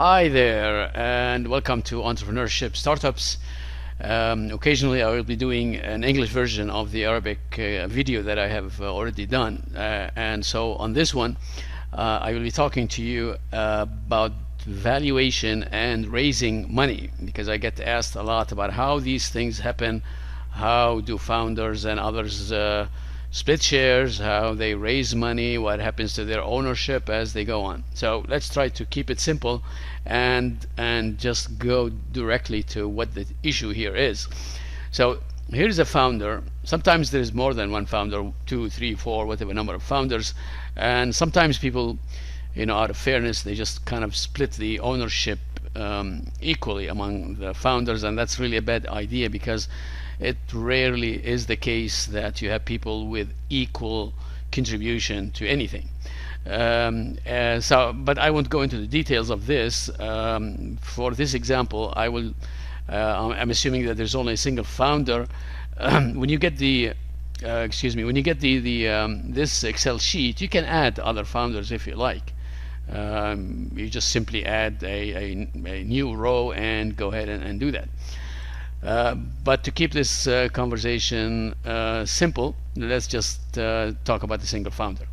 Hi there, and welcome to Entrepreneurship Startups. Occasionally I will be doing an English version of the Arabic video that I have already done, and so on this one I will be talking to you about valuation and raising money, because I get asked a lot about how these things happen. How do founders and others split shares, how they raise money, what happens to their ownership as they go on. So let's try to keep it simple and just go directly to what the issue here is. So here's a founder. Sometimes there's more than one founder, 2, 3, 4, whatever number of founders, and sometimes people, out of fairness, they just kind of split the ownership equally among the founders, and that's really a bad idea, because it rarely is the case that you have people with equal contribution to anything. But I won't go into the details of this. For this example, I'm assuming that there's only a single founder. When you get the this Excel sheet, you can add other founders if you like. You just simply add a new row and go ahead and do that. But to keep this conversation simple, let's just talk about the single founder.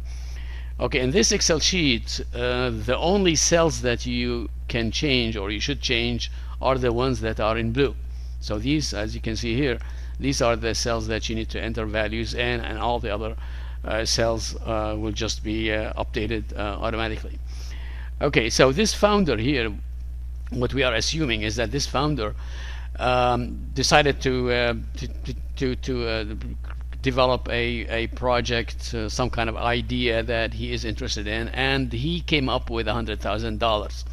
Okay, in this Excel sheet, the only cells that you can change, or you should change, are the ones that are in blue. So these, as you can see here, these are the cells that you need to enter values in, and all the other cells will just be updated automatically. Okay, so this founder here, what we are assuming is that this founder decided to develop a project, some kind of idea that he is interested in, and he came up with $100,000.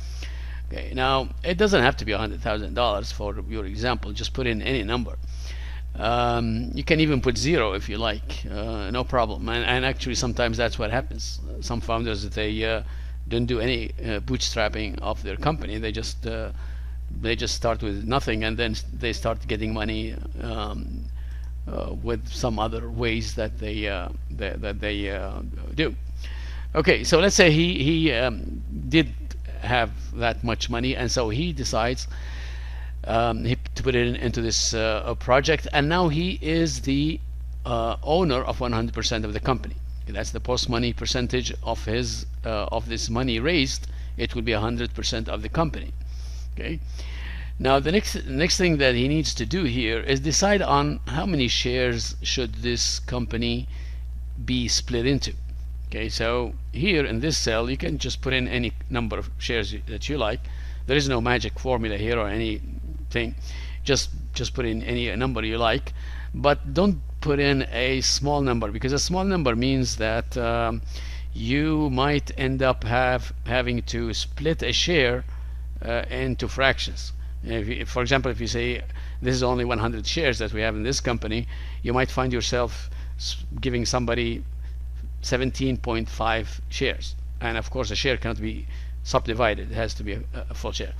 Okay, now it doesn't have to be $100,000 for your example. Just put in any number. You can even put 0 if you like, no problem. And actually, sometimes that's what happens. Some founders, they don't do any bootstrapping of their company. They just start with nothing, and then they start getting money with some other ways that they do. Okay, so let's say he did have that much money, and so he decides to put it into this project, and now he is the owner of 100% of the company. That's the post-money percentage of his of this money raised. It will be 100% of the company. Okay. Now the next thing that he needs to do here is decide on how many shares should this company be split into. Okay, so here in this cell you can just put in any number of shares that you like. There is no magic formula here or anything. Just put in any number you like, but don't put in a small number, because a small number means that you might end up having to split a share into fractions. For example, if you say this is only 100 shares that we have in this company, you might find yourself giving somebody 17.5 shares, and of course a share cannot be subdivided. It has to be a full share.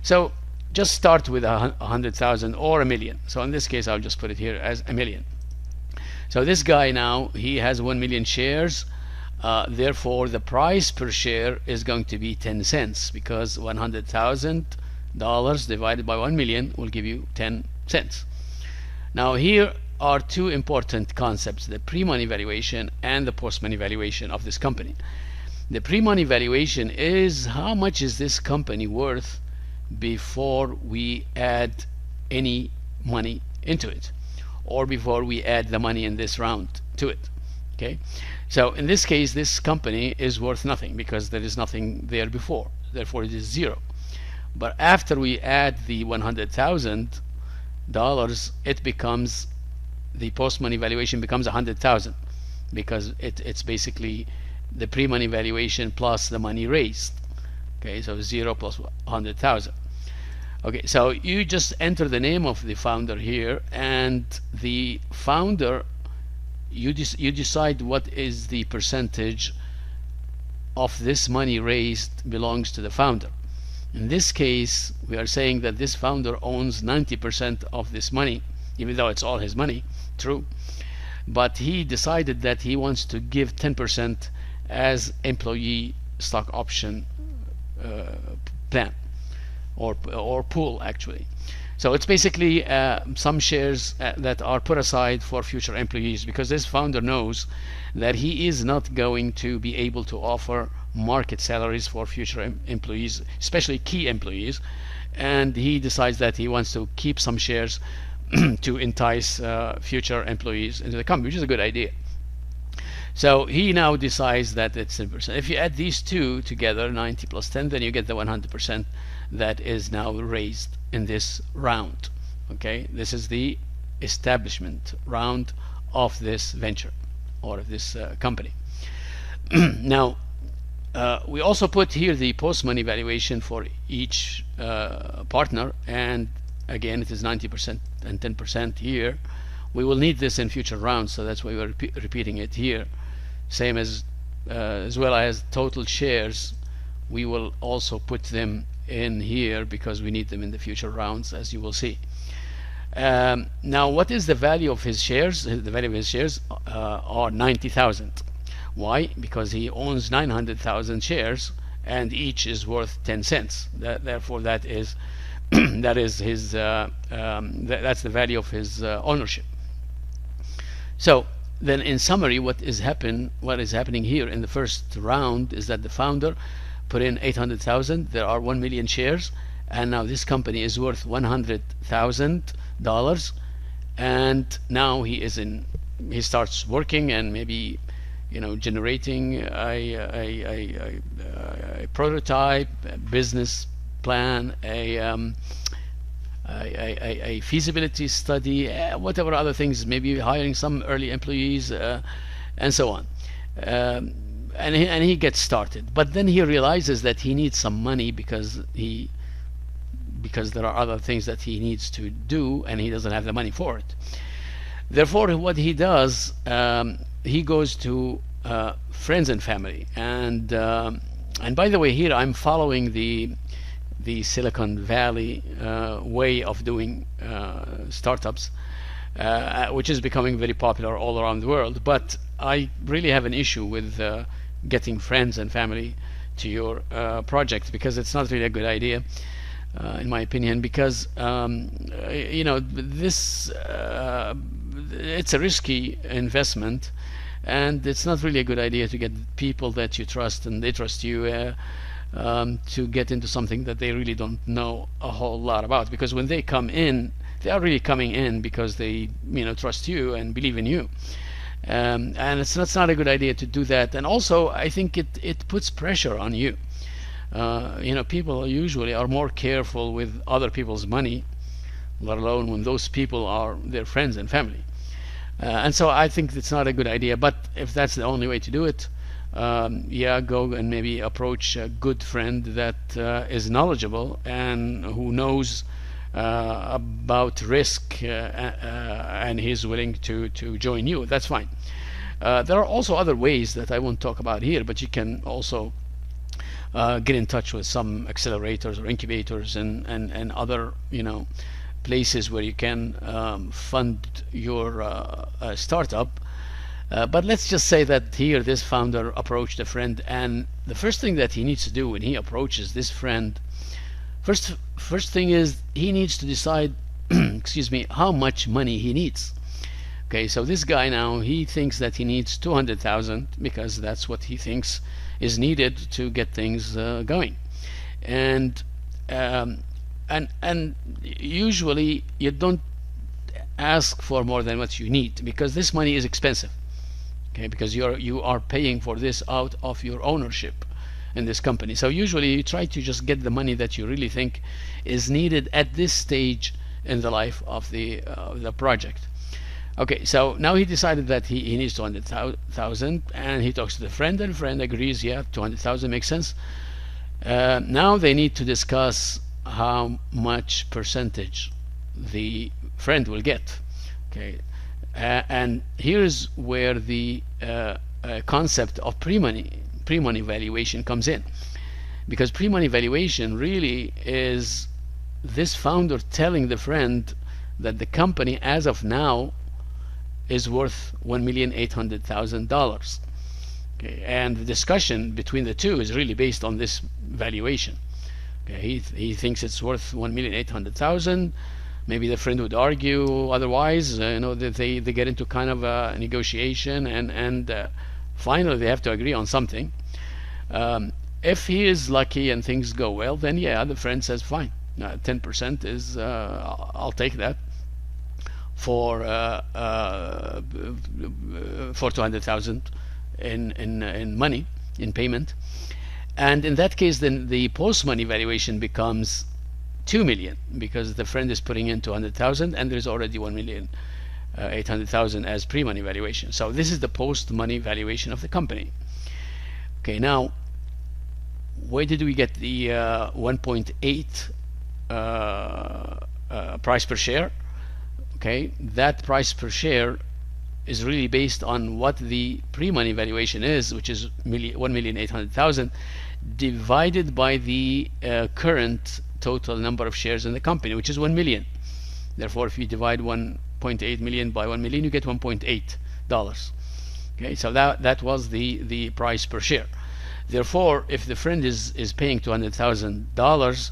So just start with 100,000 or a million. So in this case I'll just put it here as a million. So this guy now, he has 1 million shares. Therefore the price per share is going to be 10 cents, because $100,000 divided by 1 million will give you 10 cents. Now here are two important concepts: the pre-money valuation and the post-money valuation of this company. The pre-money valuation is how much is this company worth before we add any money into it, or before we add the money in this round to it. Okay, so in this case this company is worth nothing, because there is nothing there before, therefore it is 0. But after we add the $100,000, it becomes, the post-money valuation becomes 100,000, because it's basically the pre-money valuation plus the money raised. Okay, so 0 plus 100,000. Okay, so you just enter the name of the founder here, and the founder, you decide what is the percentage of this money raised belongs to the founder. In this case, we are saying that this founder owns 90% of this money, even though it's all his money, true, but he decided that he wants to give 10% as employee stock option plan. or pool actually. So it's basically some shares that are put aside for future employees, because this founder knows that he is not going to be able to offer market salaries for future employees, especially key employees, and he decides that he wants to keep some shares to entice future employees into the company, which is a good idea. So he now decides that it's 10%. If you add these two together, 90 plus 10, then you get the 100% that is now raised in this round. Okay, this is the establishment round of this venture or of this company. Now, we also put here the post-money valuation for each partner, and again it is 90% and 10% here. We will need this in future rounds, so that's why we're repeating it here. Same as well as total shares, we will also put them in here because we need them in the future rounds, as you will see. Now, what is the value of his shares? The value of his shares are 90,000. Why? Because he owns 900,000 shares, and each is worth 10 cents. Therefore, that is that is his that's the value of his ownership. So then, in summary, what is happening here in the first round is that the founder put in 800,000. There are 1 million shares, and now this company is worth $100,000. And now he starts working and maybe generating a prototype, a business plan, a feasibility study, whatever other things, maybe hiring some early employees, and so on. And he gets started, but then he realizes that he needs some money because there are other things that he needs to do, and he doesn't have the money for it. Therefore, what he does, he goes to friends and family, and by the way, here I'm following the Silicon Valley way of doing startups, which is becoming very popular all around the world. But I really have an issue with getting friends and family to your project, because it's not really a good idea, in my opinion, because this it's a risky investment, and it's not really a good idea to get people that you trust and they trust you to get into something that they really don't know a whole lot about, because when they come in, they are really coming in because they trust you and believe in you, and it's not a good idea to do that. And also, I think it puts pressure on you. People usually are more careful with other people's money, let alone when those people are their friends and family. And so I think it's not a good idea. But if that's the only way to do it, yeah, go and maybe approach a good friend that is knowledgeable and who knows about risk, and he's willing to join you. That's fine. There are also other ways that I won't talk about here, but you can also get in touch with some accelerators or incubators and other places where you can fund your startup. But let's just say that here this founder approached a friend, and the first thing that he needs to do when he approaches this friend, first thing is he needs to decide excuse me, how much money he needs. Okay, so this guy now, he thinks that he needs 200,000 because that's what he thinks is needed to get things going. And usually you don't ask for more than what you need, because this money is expensive. Okay, because you are paying for this out of your ownership in this company. So usually you try to just get the money that you really think is needed at this stage in the life of the project. Okay, so now he decided that he needs 200,000, and he talks to the friend, and the friend agrees, yeah, 200,000 makes sense. Now they need to discuss how much percentage the friend will get. Okay, and here's where the concept of pre-money valuation comes in, because pre-money valuation really is this founder telling the friend that the company as of now is worth $1,800,000. Okay, and the discussion between the two is really based on this valuation. Okay, he thinks it's worth 1,800,000. Maybe the friend would argue otherwise. That they get into kind of a negotiation, and finally they have to agree on something. If he is lucky and things go well, then yeah, the friend says fine. 10% is I'll take that for 200,000 in money, in payment. And in that case, then the post-money valuation becomes 2 million, because the friend is putting in 200,000 and there's already 1,800,000 as pre-money valuation. So this is the post-money valuation of the company. Okay, now where did we get the 1.8 price per share? Okay, that price per share is really based on what the pre-money valuation is, which is 1,800,000 divided by the current total number of shares in the company, which is 1 million. Therefore, if you divide 1.8 million by 1 million, you get $1.8. Okay, so that was the price per share. Therefore, if the friend is paying $200,000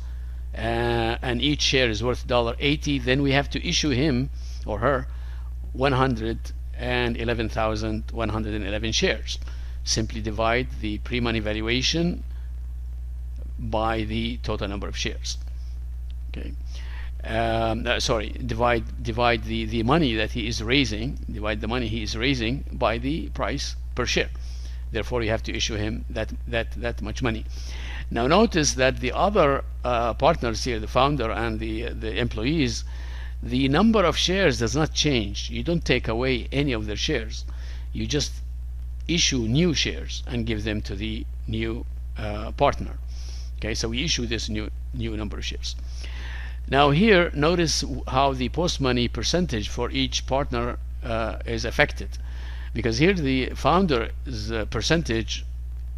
and each share is worth $1.80, then we have to issue him or her 111,111 shares. Simply divide the pre-money valuation by the total number of shares. Okay, divide the money that he is raising. Divide the money he is raising by the price per share. Therefore, you have to issue him that much money. Now, notice that the other partners here, the founder and the employees, the number of shares does not change. You don't take away any of their shares. You just issue new shares and give them to the new partner. Okay, so we issue this new number of shares. Now here, notice how the post-money percentage for each partner is affected, because here the founder's percentage,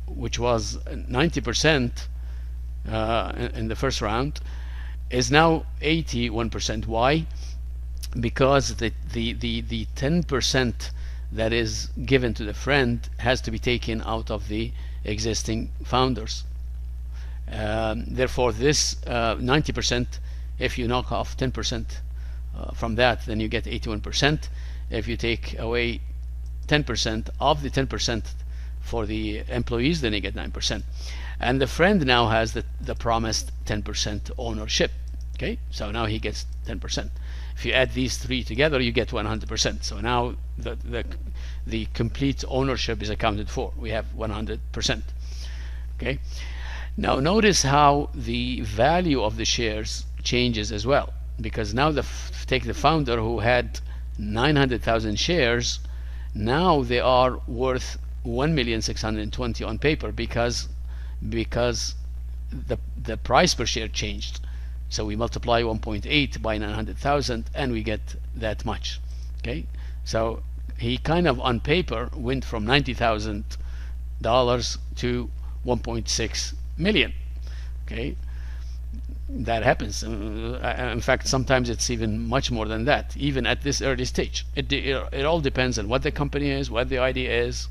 which was 90% in the first round, is now 81%. Why? Because the 10% that is given to the friend has to be taken out of the existing founders. Therefore, this 90%, if you knock off 10% from that, then you get 81%. If you take away 10% of the 10% for the employees, then you get 9%. And the friend now has the promised 10% ownership. Okay, so now he gets 10%. If you add these three together, you get 100%. So now the complete ownership is accounted for. We have 100%. Okay. Now notice how the value of the shares changes as well, because now take the founder who had 900,000 shares. Now they are worth 1,620,000 on paper, because the price per share changed. So we multiply 1.8 by 900,000 and we get that much. Okay, so he kind of on paper went from $90,000 to 1.6 million. Okay, that happens. In fact, sometimes it's even much more than that, even at this early stage. It all depends on what the company is, what the idea is,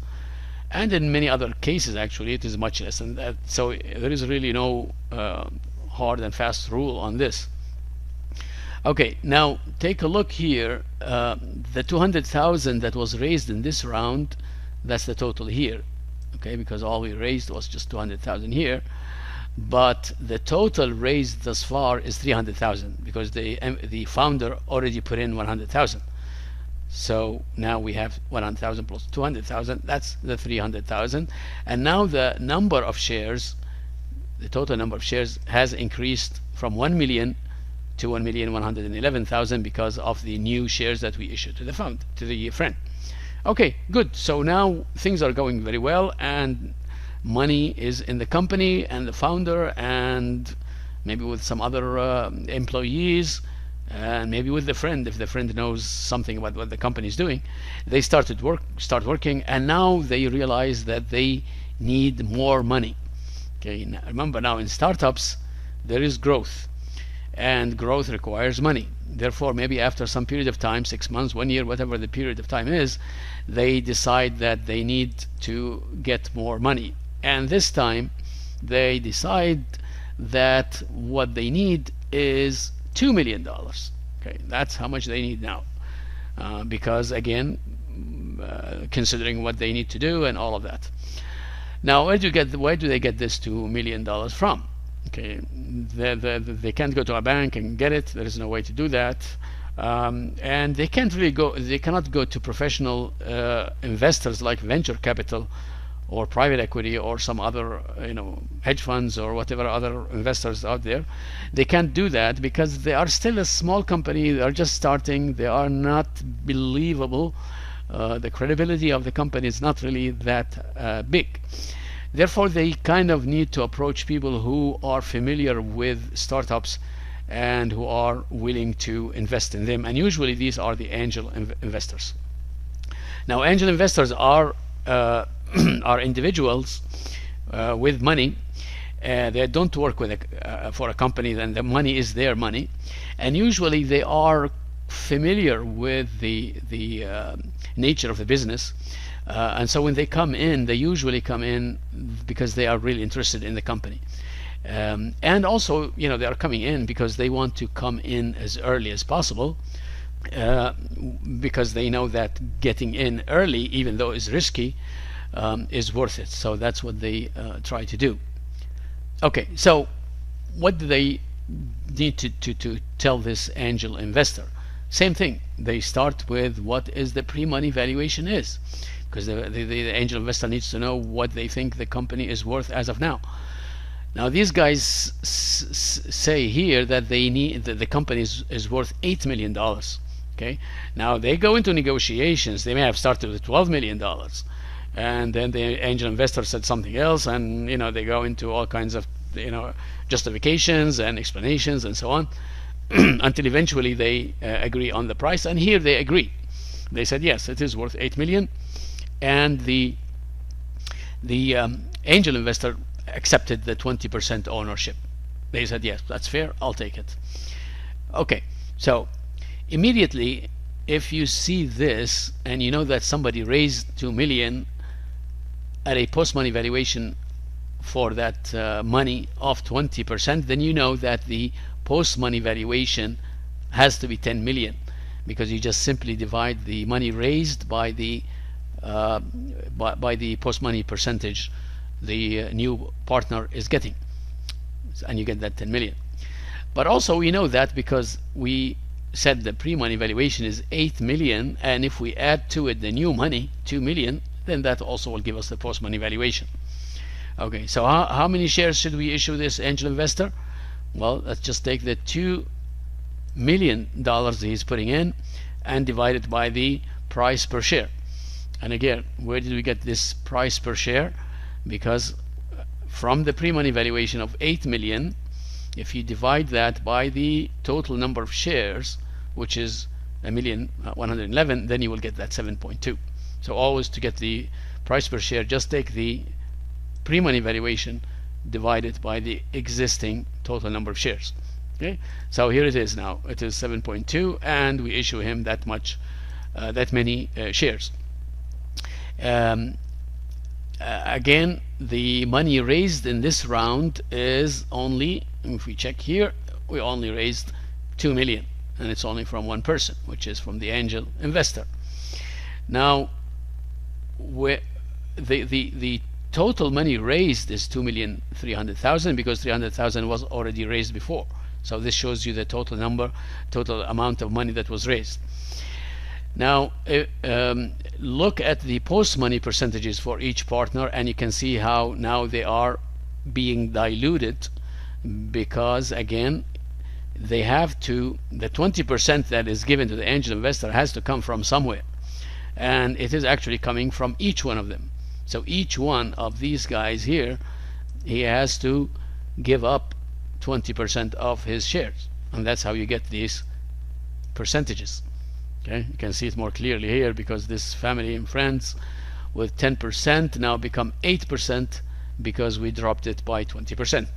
and in many other cases actually it is much less than that. So there is really no hard and fast rule on this. Okay, now take a look here. The 200,000 that was raised in this round, that's the total here. Okay, because all we raised was just 200,000 here, but the total raised thus far is 300,000, because the founder already put in 100,000. So now we have 100,000 plus 200,000, that's the 300,000. And now the number of shares, the total number of shares, has increased from 1 million to 1,111,000 because of the new shares that we issued to the friend. Okay, good. So now things are going very well, and money is in the company and the founder, and maybe with some other employees, and maybe with the friend, if the friend knows something about what the company is doing. They start working, and now they realize that they need more money. Okay, now, remember, now in startups there is growth, and growth requires money. Therefore, maybe after some period of time, 6 months, 1 year, whatever the period of time is, they decide that they need to get more money. And this time they decide that what they need is $2 million. Okay, that's how much they need now, because again, considering what they need to do and all of that. Now, where do they get this $2 million from? Okay, they can't go to a bank and get it. There is no way to do that, and they cannot go to professional investors like venture capital or private equity or some other hedge funds or whatever other investors out there. They can't do that because they are still a small company. They are just starting. They are not believable. The credibility of the company is not really that big. Therefore, they kind of need to approach people who are familiar with startups and who are willing to invest in them. And usually these are the angel investors. Now, angel investors are are individuals with money. They don't work with for a company, then the money is their money, and usually they are familiar with the nature of the business, and so when they come in, they usually come in because they are really interested in the company, and also they are coming in because they want to come in as early as possible, because they know that getting in early, even though it's risky, is worth it. So that's what they try to do. Okay, so what do they need to tell this angel investor? Same thing. They start with what is the pre-money valuation is, because the angel investor needs to know what they think the company is worth as of now. Now these guys say here that they need the company is worth $8 million. Okay, now they go into negotiations. They may have started with $12 million. And then the angel investor said something else, and they go into all kinds of justifications and explanations and so on, until eventually they agree on the price. And here they agree. They said yes, it is worth $8 million, and the angel investor accepted the 20% ownership. They said yes, that's fair, I'll take it. Okay, so immediately, if you see this and you know that somebody raised $2 million at a post-money valuation for that money of 20%, then you know that the post-money valuation has to be 10 million, because you just simply divide the money raised by the post-money percentage the new partner is getting, and you get that 10 million. But also we know that because we said the pre-money valuation is 8 million, and if we add to it the new money, 2 million, then that also will give us the post-money valuation. Okay, so how many shares should we issue this angel investor? Well, let's just take the $2 million he's putting in and divide it by the price per share. And again, where did we get this price per share? Because from the pre-money valuation of 8 million, if you divide that by the total number of shares, which is 1,111,000, then you will get that 7.2. So always, to get the price per share, just take the pre-money valuation divided by the existing total number of shares. Okay, so here it is now. It is 7.2, and we issue him that many shares. Again, the money raised in this round is only, if we check here, we only raised 2 million, and it's only from one person, which is from the angel investor. Now, the total money raised is 2,300,000, because 300,000 was already raised before. So this shows you the total amount of money that was raised. Now look at the post-money percentages for each partner, and you can see how now they are being diluted, because again, they have to, the 20% that is given to the angel investor has to come from somewhere, and it is actually coming from each one of them. So each one of these guys here, he has to give up 20% of his shares, and that's how you get these percentages. Okay, you can see it more clearly here, because this family and friends with 10% now become 8% because we dropped it by 20%.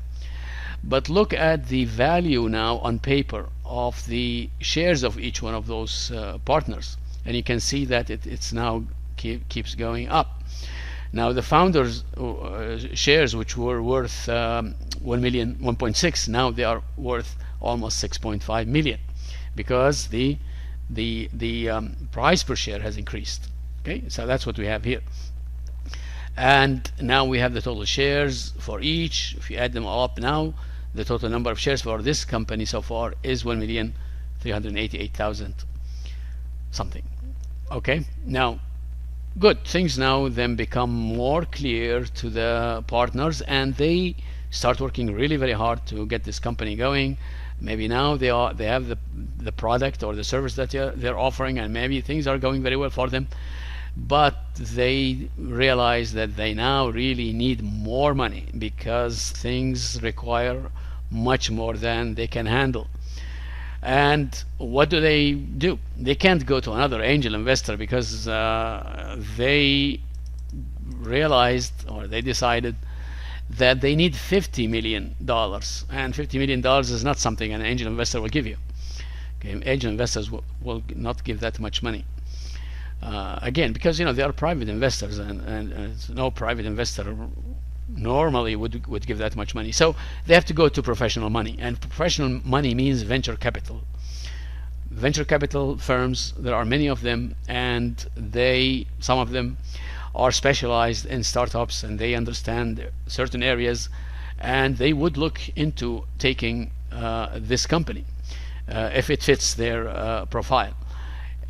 But look at the value now on paper of the shares of each one of those partners, and you can see that it's now keeps going up. Now the founders shares, which were worth 1.6 million, now they are worth almost 6.5 million, because the price per share has increased. Okay, so that's what we have here. And now we have the total shares for each. If you add them all up now, the total number of shares for this company so far is 1,388,000 something. Okay, now good things now then become more clear to the partners, and they start working really very hard to get this company going. Maybe now they have the product or the service that they're offering, and maybe things are going very well for them, but they realize that they now really need more money because things require much more than they can handle. And what do? They can't go to another angel investor, because they realized, or they decided, that they need $50 million, and $50 million is not something an angel investor will give you. Okay, angel investors will not give that much money. Again, because they are private investors, and no private investor normally would give that much money. So they have to go to professional money, and professional money means venture capital. Venture capital firms, there are many of them, and some of them are specialized in startups, and they understand certain areas, and they would look into taking this company if it fits their profile.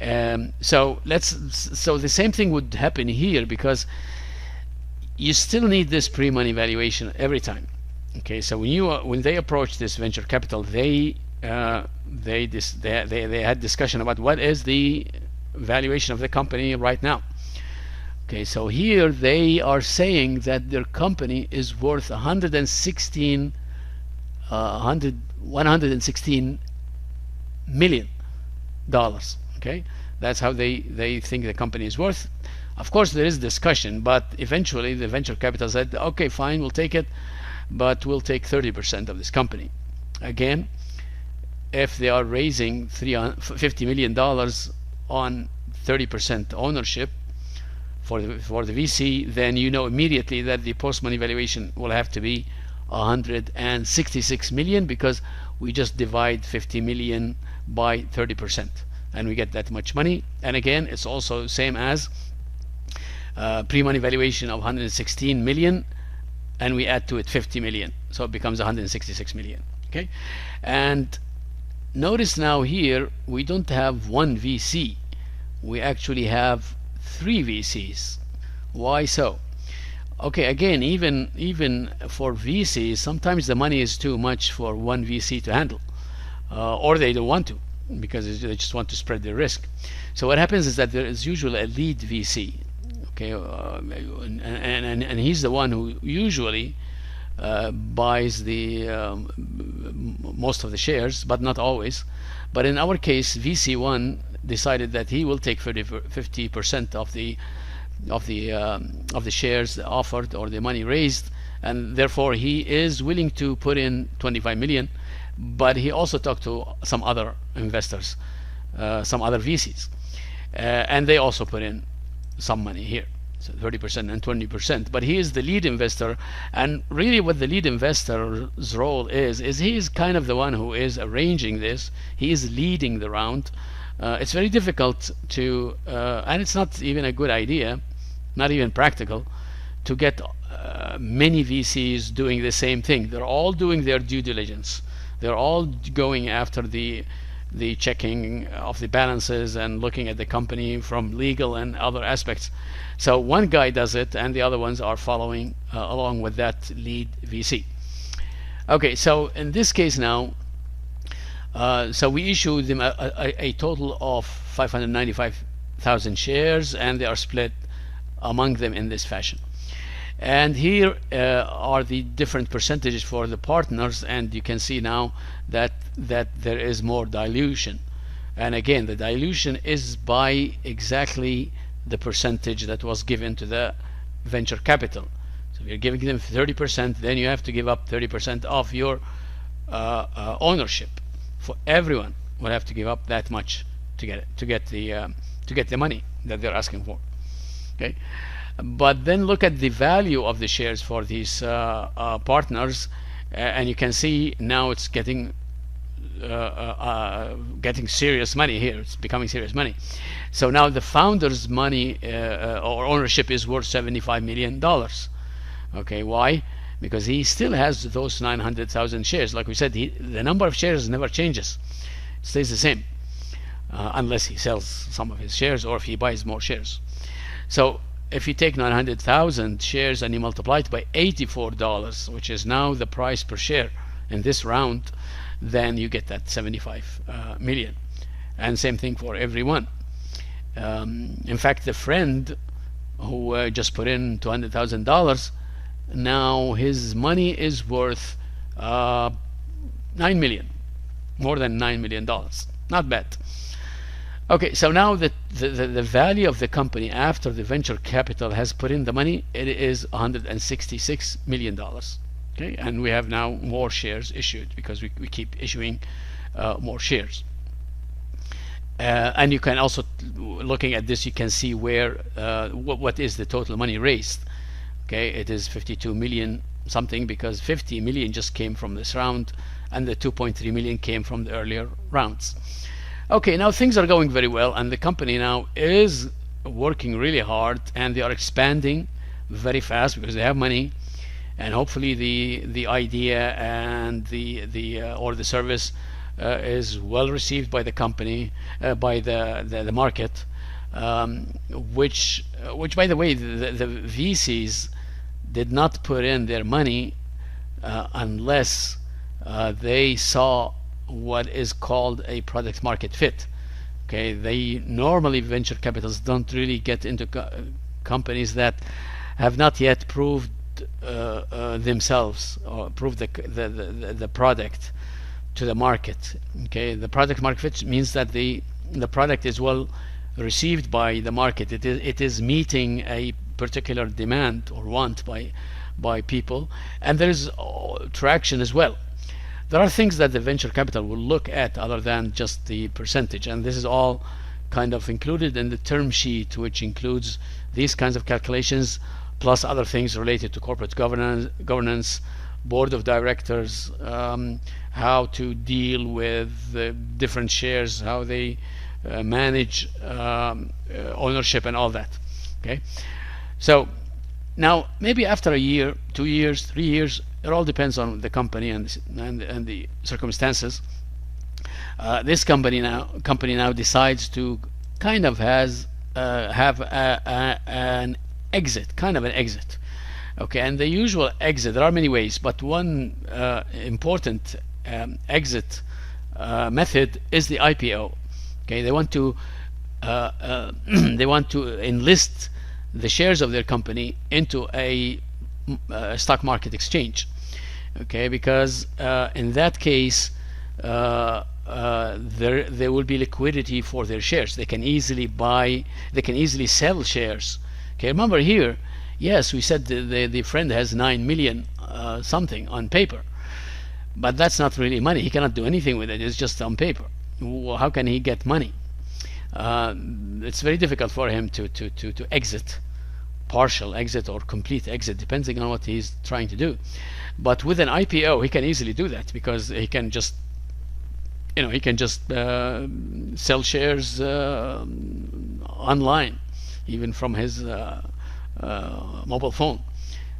So the same thing would happen here, because you still need this pre-money valuation every time. Okay, so when they approach this venture capital, they had discussion about what is the valuation of the company right now. Okay, so here they are saying that their company is worth $116 million. Okay, that's how they think the company is worth. Of course, there is discussion, but eventually the venture capital said, okay, fine, we'll take it, but we'll take 30% of this company. Again, if they are raising $50 million on 30% ownership for the VC, then you know immediately that the post-money valuation will have to be 166 million, because we just divide 50 million by 30%, and we get that much money. And again, it's also same as pre-money valuation of 116 million, and we add to it 50 million, so it becomes 166 million. Okay, and notice now here we don't have one VC, we actually have 3 VCs. Why so? Okay, again, even for VCs, sometimes the money is too much for one VC to handle, or they don't want to, because they just want to spread their risk. So what happens is that there is usually a lead VC. Okay, and he's the one who usually buys the most of the shares, but not always. But in our case, VC1 decided that he will take 50% of the shares offered, or the money raised, and therefore he is willing to put in 25 million. But he also talked to some other investors, some other VCs, and they also put in some money here, so 30% and 20%. But he is the lead investor, and really what the lead investor's role is he is kind of the one who is arranging this. He is leading the round. It's very difficult to, and it's not even a good idea, not even practical, to get many VCs doing the same thing. They're all doing their due diligence. They're all going after the checking of the balances and looking at the company from legal and other aspects. So one guy does it, and the other ones are following along with that lead VC. Okay, so in this case now, so we issued them a total of 595,000 shares, and they are split among them in this fashion. And here are the different percentages for the partners, and you can see now that there is more dilution. And again, the dilution is by exactly the percentage that was given to the venture capital. So if you're giving them 30%, then you have to give up 30% of your ownership. For everyone will have to give up that much to get the money that they're asking for. Okay. But then look at the value of the shares for these partners, and you can see now it's getting serious money here. It's becoming serious money. So now the founder's money or ownership is worth $75 million. Okay, why? Because he still has those 900,000 shares. Like we said, the number of shares never changes. It stays the same unless he sells some of his shares or if he buys more shares. So if you take 900,000 shares and you multiply it by $84, which is now the price per share in this round, then you get that 75 million. And same thing for everyone. In fact, the friend who just put in $200,000, now his money is worth $9 million, more than $9 million. Not bad. Okay, so now the value of the company after the venture capital has put in the money, it is $166 million. Okay, and we have now more shares issued because we keep issuing more shares. And you can also, looking at this, you can see where what is the total money raised. Okay, it is 52 million something because 50 million just came from this round and the 2.3 million came from the earlier rounds. Okay, now things are going very well and the company now is working really hard and they are expanding very fast because they have money, and hopefully the idea and the service is well received by the company, by the market, which by the way the VCs did not put in their money unless they saw what is called a product market fit. Okay, they normally, venture capitals don't really get into companies that have not yet proved themselves or proved the product to the market. Okay, the product market fit means that the product is well received by the market. It is meeting a particular demand or want by people, and there is traction as well. There are things that the venture capital will look at other than just the percentage, and this is all kind of included in the term sheet, which includes these kinds of calculations plus other things related to corporate governance, board of directors, how to deal with different shares, how they manage ownership and all that. Okay, so now maybe after a year, 2 years, 3 years, it all depends on the company and the circumstances. This company now decides to kind of have an exit, kind of an exit. Okay, and the usual exit, there are many ways, but one important exit method is the IPO. Okay, they want to they want to enlist the shares of their company into a stock market exchange. Okay, because in that case there will be liquidity for their shares. They can easily buy, they can easily sell shares. Okay, remember here, yes, we said the friend has 9 million something on paper, but that's not really money. He cannot do anything with it. It's just on paper. How can he get money? It's very difficult for him to exit, partial exit or complete exit, depending on what he's trying to do. But with an IPO, he can easily do that because he can just, sell shares online, even from his mobile phone.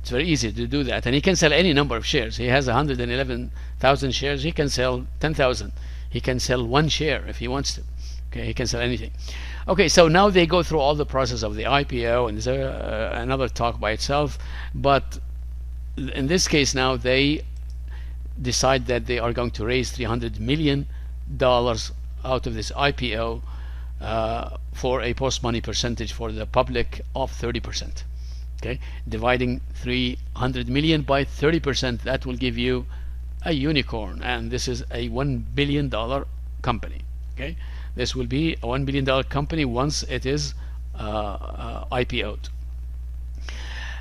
It's very easy to do that, and he can sell any number of shares. He has 111,000 shares. He can sell 10,000. He can sell one share if he wants to. Okay, he can sell anything. Okay, so now they go through all the process of the IPO, and there's another talk by itself. But in this case, now they decide that they are going to raise $300 million out of this IPO for a post-money percentage for the public of 30%. Okay, dividing 300 million by 30%, that will give you a unicorn, and this is a $1 billion company. Okay, this will be a $1 billion company once it is IPO'd.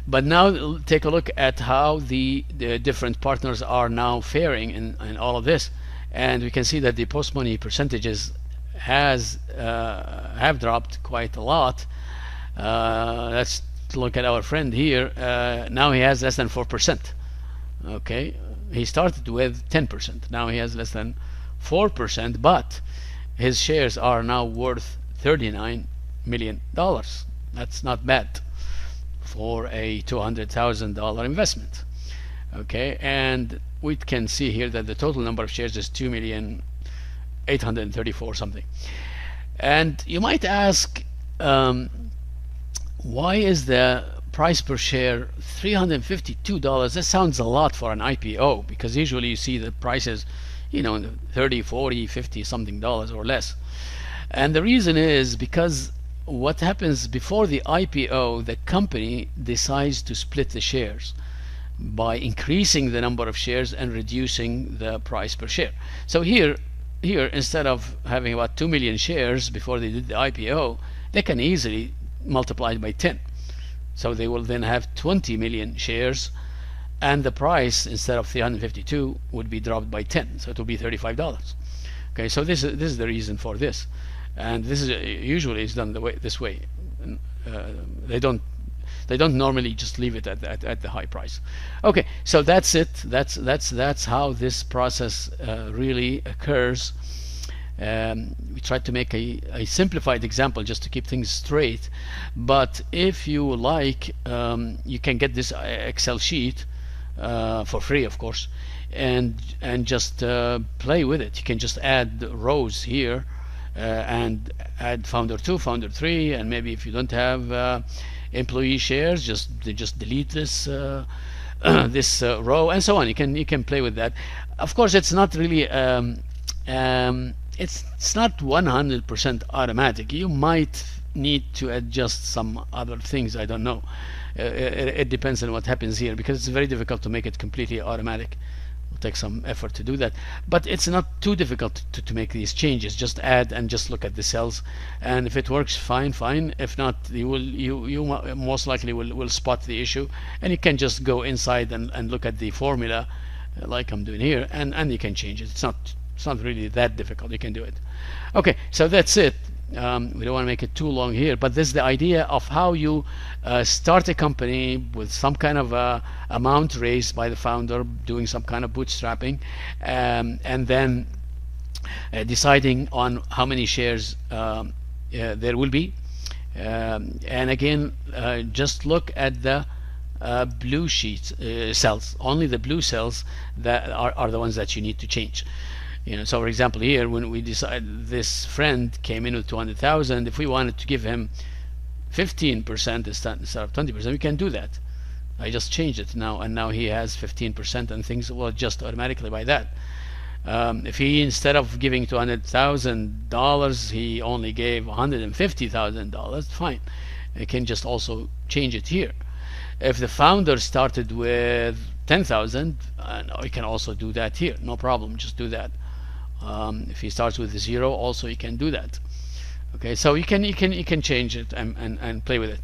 But now take a look at how the different partners are now faring in all of this, and we can see that the post-money percentages have dropped quite a lot. Let's just look at our friend here. Now he has less than 4%. Okay, he started with 10%. Now he has less than 4%, but his shares are now worth $39 million. That's not bad for a $200,000 investment. Okay, and we can see here that the total number of shares is 2,834 something. And you might ask, why is the price per share $352? That sounds a lot for an IPO, because usually you see the prices, in the 30, 40, 50 something dollars or less. And the reason is because what happens before the IPO, the company decides to split the shares by increasing the number of shares and reducing the price per share. So here instead of having about 2 million shares before they did the IPO, they can easily multiply it by 10. So they will then have 20 million shares, and the price instead of 352 would be dropped by 10, so it will be $35. Okay, so this is the reason for this, and this is usually is done this way. They don't normally just leave it at the high price. Okay, so that's it. That's how this process really occurs. We tried to make a simplified example just to keep things straight, but if you like, you can get this Excel sheet for free, of course, and just play with it. You can just add rows here and add founder 2, founder 3, and maybe if you don't have employee shares, just delete this this row, and so on. You can play with that. Of course, it's not really it's not 100% automatic. You might need to adjust some other things. I don't know. It depends on what happens here, because it's very difficult to make it completely automatic. It'll take some effort to do that, but it's not too difficult to make these changes. Just add and just look at the cells, and if it works, fine. If not, you most likely will spot the issue, and you can just go inside and look at the formula like I'm doing here, and you can change it. It's not really that difficult. You can do it. Okay, so that's it. We don't want to make it too long here, but this is the idea of how you start a company with some kind of amount raised by the founder, doing some kind of bootstrapping, and then deciding on how many shares there will be. And again, just look at the blue sheets cells. Only the blue cells that are the ones that you need to change. So for example, here when we decide this friend came in with 200,000, if we wanted to give him 15% instead of 20%, we can do that. I just changed it now, and now he has 15%, and things will adjust automatically by that. If he, instead of giving $200,000, he only gave $150,000, fine. You can just also change it here. If the founder started with 10,000, you can also do that here. No problem, just do that. If he starts with 0, also you can do that. Okay, so you can change it and play with it.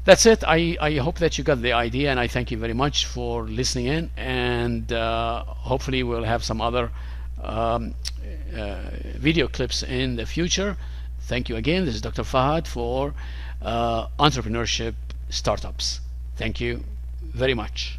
That's it. I hope that you got the idea, and I thank you very much for listening in, and hopefully we'll have some other video clips in the future. Thank you again. This is Dr. Fahad for Entrepreneurship Startups. Thank you very much.